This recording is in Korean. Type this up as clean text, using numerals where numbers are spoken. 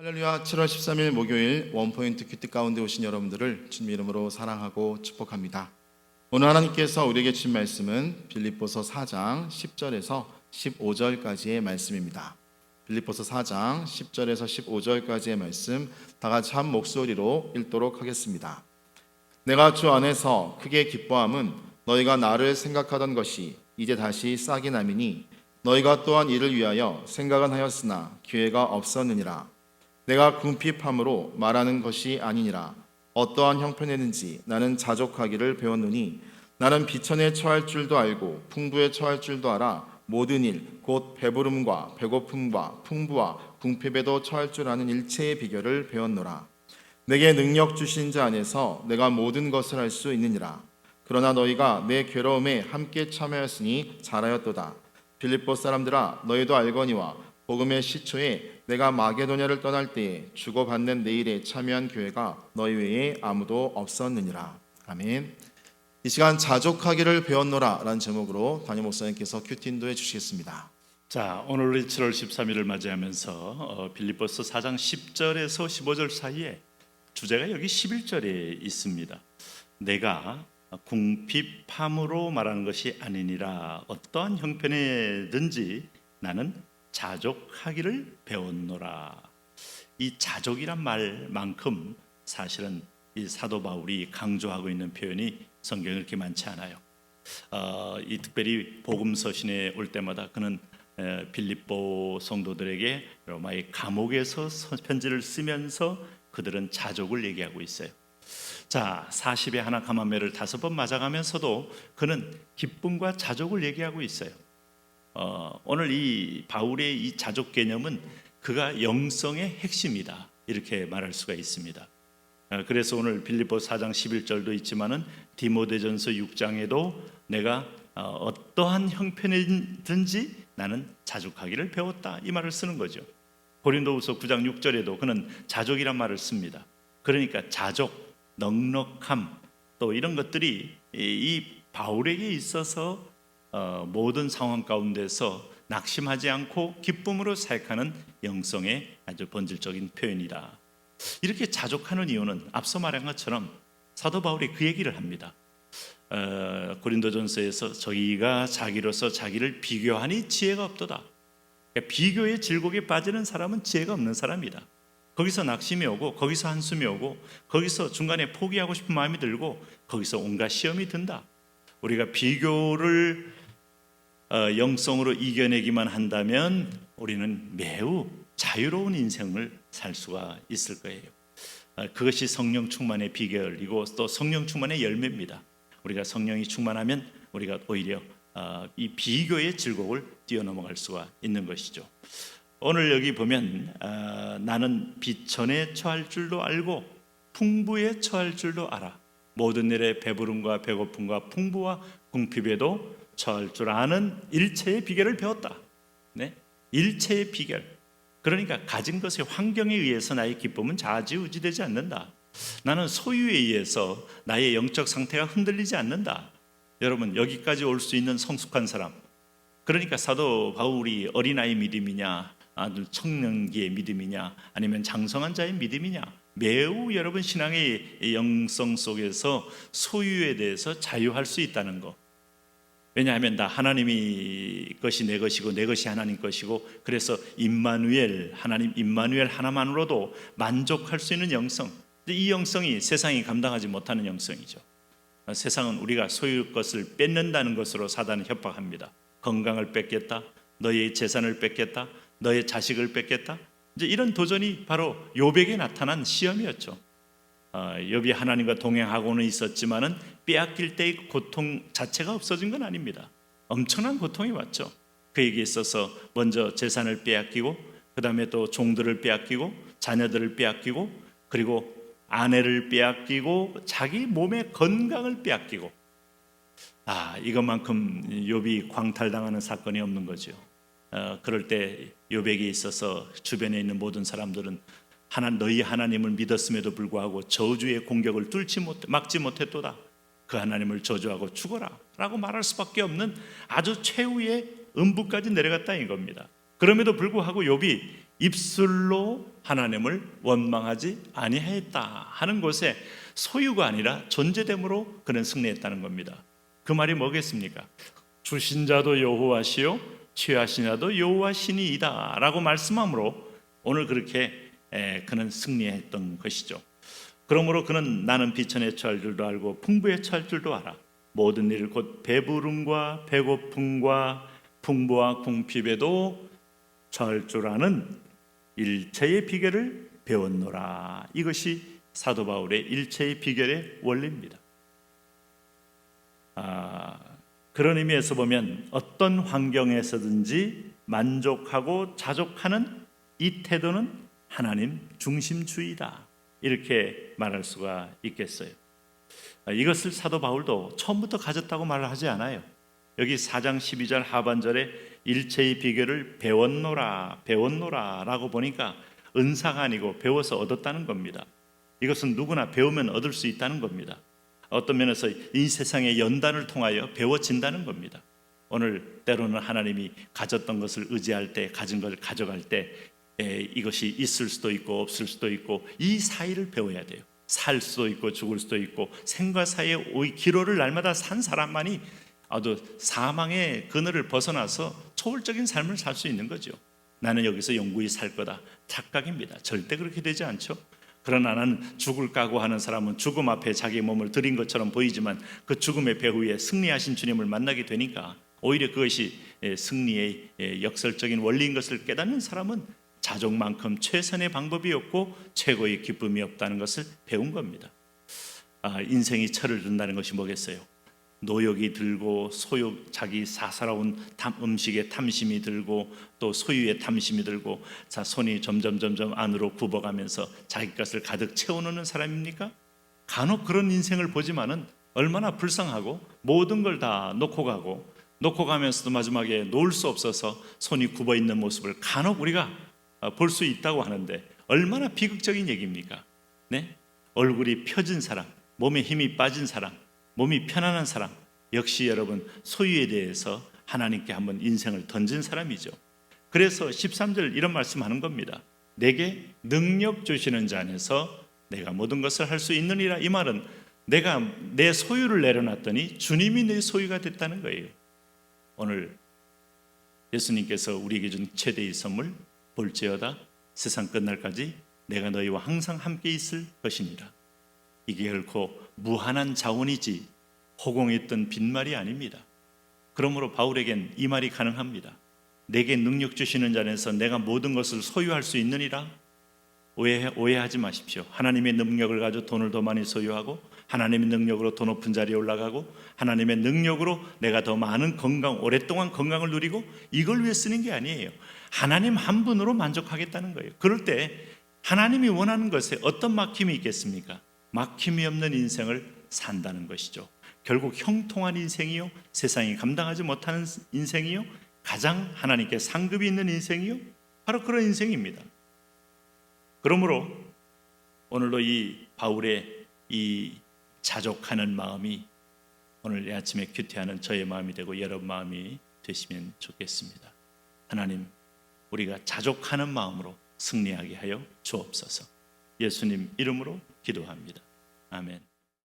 할렐루야. 7월 13일 목요일 원포인트 큐티 가운데 오신 여러분들을 주님 이름으로 사랑하고 축복합니다. 오늘 하나님께서 우리에게 주신 말씀은 빌립보서 4장 10절에서 15절까지의 말씀입니다. 빌립보서 4장 10절에서 15절까지의 말씀 다 같이 한 목소리로 읽도록 하겠습니다. 내가 주 안에서 크게 기뻐함은 너희가 나를 생각하던 것이 이제 다시 싹이 나미니 너희가 또한 이를 위하여 생각은 하였으나 기회가 없었느니라. 내가 궁핍함으로 말하는 것이 아니니라. 어떠한 형편이든지 나는 자족하기를 배웠느니 나는 비천에 처할 줄도 알고 풍부에 처할 줄도 알아 모든 일 곧 배부름과 배고픔과 풍부와 궁핍에도 처할 줄 아는 일체의 비결을 배웠노라. 내게 능력 주신 자 안에서 내가 모든 것을 할 수 있느니라. 그러나 너희가 내 괴로움에 함께 참여하였으니 잘하였도다. 빌립보 사람들아, 너희도 알거니와 복음의 시초에 내가 마게도냐를 떠날 때에 주고받는 내일에 참여한 교회가 너희 외에 아무도 없었느니라. 아멘. 이 시간 자족하기를 배웠노라 라는 제목으로 담임 목사님께서 큐티 인도해 주시겠습니다. 자, 오늘 7월 13일을 맞이하면서 빌립보서 4장 10절에서 15절 사이에 주제가 여기 11절에 있습니다. 내가 궁핍함으로 말하는 것이 아니니라. 어떠한 형편이든지 나는 자족하기를 배웠노라. 이 자족이란 말만큼 사실은 이 사도 바울이 강조하고 있는 표현이 성경에 그렇게 많지 않아요. 이 특별히 복음 서신에 올 때마다 그는 빌립보 성도들에게 로마의 감옥에서 편지를 쓰면서 그들은 자족을 얘기하고 있어요. 자, 40에 하나 가만매를 5번 맞아가면서도 그는 기쁨과 자족을 얘기하고 있어요. 오늘 이 바울의 이 자족 개념은 그가 영성의 핵심이다, 이렇게 말할 수가 있습니다. 그래서 오늘 빌립보 4장 11절도 있지만은 디모데전서 6장에도 내가 어떠한 형편이든지 나는 자족하기를 배웠다, 이 말을 쓰는 거죠. 고린도후서 9장 6절에도 그는 자족이란 말을 씁니다. 그러니까 자족, 넉넉함, 또 이런 것들이 이 바울에게 있어서 모든 상황 가운데서 낙심하지 않고 기쁨으로 사역하는 영성의 아주 본질적인 표현이다. 이렇게 자족하는 이유는 앞서 말한 것처럼 사도 바울이 그 얘기를 합니다. 고린도전서에서 저희가 자기로서 자기를 비교하니 지혜가 없도다. 그러니까 비교의 질곡에 빠지는 사람은 지혜가 없는 사람이다. 거기서 낙심이 오고 거기서 한숨이 오고 거기서 중간에 포기하고 싶은 마음이 들고 거기서 온갖 시험이 든다. 우리가 비교를 영성으로 이겨내기만 한다면 우리는 매우 자유로운 인생을 살 수가 있을 거예요. 그것이 성령 충만의 비결이고 또 성령 충만의 열매입니다. 우리가 성령이 충만하면 우리가 오히려 이 비교의 질곡을 뛰어넘어갈 수가 있는 것이죠. 오늘 여기 보면 나는 비천에 처할 줄도 알고 풍부에 처할 줄도 알아. 모든 일에 배부름과 배고픔과 풍부와 궁핍에도 처할 줄 아는 일체의 비결을 배웠다. 네? 일체의 비결. 그러니까 가진 것의 환경에 의해서 나의 기쁨은 좌지우지되지 않는다. 나는 소유에 의해서 나의 영적 상태가 흔들리지 않는다. 여러분, 여기까지 올 수 있는 성숙한 사람, 그러니까 사도 바울이 어린아이 믿음이냐, 아주 청년기의 믿음이냐, 아니면 장성한 자의 믿음이냐, 매우 여러분 신앙의 영성 속에서 소유에 대해서 자유할 수 있다는 거. 왜냐하면 다 하나님이 것이 내 것이고 내 것이 하나님 것이고, 그래서 임마누엘, 하나님 임마누엘 하나만으로도 만족할 수 있는 영성. 이 영성이 세상이 감당하지 못하는 영성이죠. 세상은 우리가 소유 것을 뺏는다는 것으로 사단은 협박합니다. 건강을 뺏겠다, 너의 재산을 뺏겠다, 너의 자식을 뺏겠다. 이제 이런 도전이 바로 욥에게 나타난 시험이었죠. 욥이 하나님과 동행하고는 있었지만은 빼앗길 때의 고통 자체가 없어진 건 아닙니다. 엄청난 고통이 왔죠. 그에게 있어서 먼저 재산을 빼앗기고, 그 다음에 또 종들을 빼앗기고, 자녀들을 빼앗기고, 그리고 아내를 빼앗기고, 자기 몸의 건강을 빼앗기고. 이것만큼 욥이 광탈당하는 사건이 없는 거죠. 그럴 때 욥에게 있어서 주변에 있는 모든 사람들은 너희 하나님을 믿었음에도 불구하고 저주의 공격을 막지 못했도다. 그 하나님을 저주하고 죽어라 라고 말할 수밖에 없는 아주 최후의 음부까지 내려갔다 이겁니다. 그럼에도 불구하고 욥이 입술로 하나님을 원망하지 아니하였다 하는 곳에 소유가 아니라 존재됨으로 그는 승리했다는 겁니다. 그 말이 뭐겠습니까? 주신 자도 여호와시요 취하신 자도 여호와시니이다 라고 말씀함으로 오늘 그렇게 그는 승리했던 것이죠. 그러므로 그는 나는 비천에 처할 줄도 알고 풍부에 처할 줄도 알아. 모든 일을 곧 배부름과 배고픔과 풍부와 궁핍에도 처할 줄 아는 일체의 비결을 배웠노라. 이것이 사도 바울의 일체의 비결의 원리입니다. 그런 의미에서 보면 어떤 환경에서든지 만족하고 자족하는 이 태도는 하나님 중심주의다, 이렇게 말할 수가 있겠어요. 이것을 사도 바울도 처음부터 가졌다고 말을 하지 않아요. 여기 4장 12절 하반절에 일체의 비결을 배웠노라 라고 보니까 은사가 아니고 배워서 얻었다는 겁니다. 이것은 누구나 배우면 얻을 수 있다는 겁니다. 어떤 면에서 이 세상의 연단을 통하여 배워진다는 겁니다. 오늘 때로는 하나님이 가졌던 것을 의지할 때, 가진 것을 가져갈 때 이것이 있을 수도 있고 없을 수도 있고 이 사이를 배워야 돼요. 살 수도 있고 죽을 수도 있고 생과 사이의 기로를 날마다 산 사람만이 아주 사망의 그늘을 벗어나서 초월적인 삶을 살 수 있는 거죠. 나는 여기서 영구히 살 거다, 착각입니다. 절대 그렇게 되지 않죠. 그러나 나는 죽을 각오하는 사람은 죽음 앞에 자기 몸을 드린 것처럼 보이지만 그 죽음의 배후에 승리하신 주님을 만나게 되니까 오히려 그것이 승리의 역설적인 원리인 것을 깨닫는 사람은 자족만큼 최선의 방법이 없고 최고의 기쁨이 없다는 것을 배운 겁니다. 인생이 철을 든다는 것이 뭐겠어요? 노욕이 들고 자기 사사로운 음식에 탐심이 들고 또 소유에 탐심이 들고 손이 점점 안으로 굽어가면서 자기 것을 가득 채워놓는 사람입니까? 간혹 그런 인생을 보지만은 얼마나 불쌍하고 모든 걸 다 놓고 가면서도 마지막에 놓을 수 없어서 손이 굽어 있는 모습을 간혹 우리가 볼 수 있다고 하는데 얼마나 비극적인 얘기입니까? 네? 얼굴이 펴진 사람, 몸에 힘이 빠진 사람, 몸이 편안한 사람, 역시 여러분 소유에 대해서 하나님께 한번 인생을 던진 사람이죠. 그래서 13절 이런 말씀하는 겁니다. 내게 능력 주시는 자 안에서 내가 모든 것을 할 수 있느니라. 이 말은 내가 내 소유를 내려놨더니 주님이 내 소유가 됐다는 거예요. 오늘 예수님께서 우리에게 준 최대의 선물, 볼지어다 세상 끝날까지 내가 너희와 항상 함께 있을 것이니라. 이게 결코 무한한 자원이지 허공에 뜬 빈말이 아닙니다. 그러므로 바울에겐 이 말이 가능합니다. 내게 능력 주시는 자 안에서 내가 모든 것을 소유할 수 있느니라. 오해하지 마십시오. 하나님의 능력을 가지고 돈을 더 많이 소유하고 하나님의 능력으로 더 높은 자리에 올라가고 하나님의 능력으로 내가 더 많은 건강, 오랫동안 건강을 누리고 이걸 위해 쓰는 게 아니에요. 하나님 한 분으로 만족하겠다는 거예요. 그럴 때 하나님이 원하는 것에 어떤 막힘이 있겠습니까? 막힘이 없는 인생을 산다는 것이죠. 결국 형통한 인생이요, 세상이 감당하지 못하는 인생이요, 가장 하나님께 상급이 있는 인생이요, 바로 그런 인생입니다. 그러므로 오늘도 이 바울의 이 자족하는 마음이 오늘 이 아침에 큐티하는 저의 마음이 되고 여러분 마음이 되시면 좋겠습니다. 하나님, 우리가 자족하는 마음으로 승리하게 하여 주옵소서. 예수님 이름으로 기도합니다. 아멘.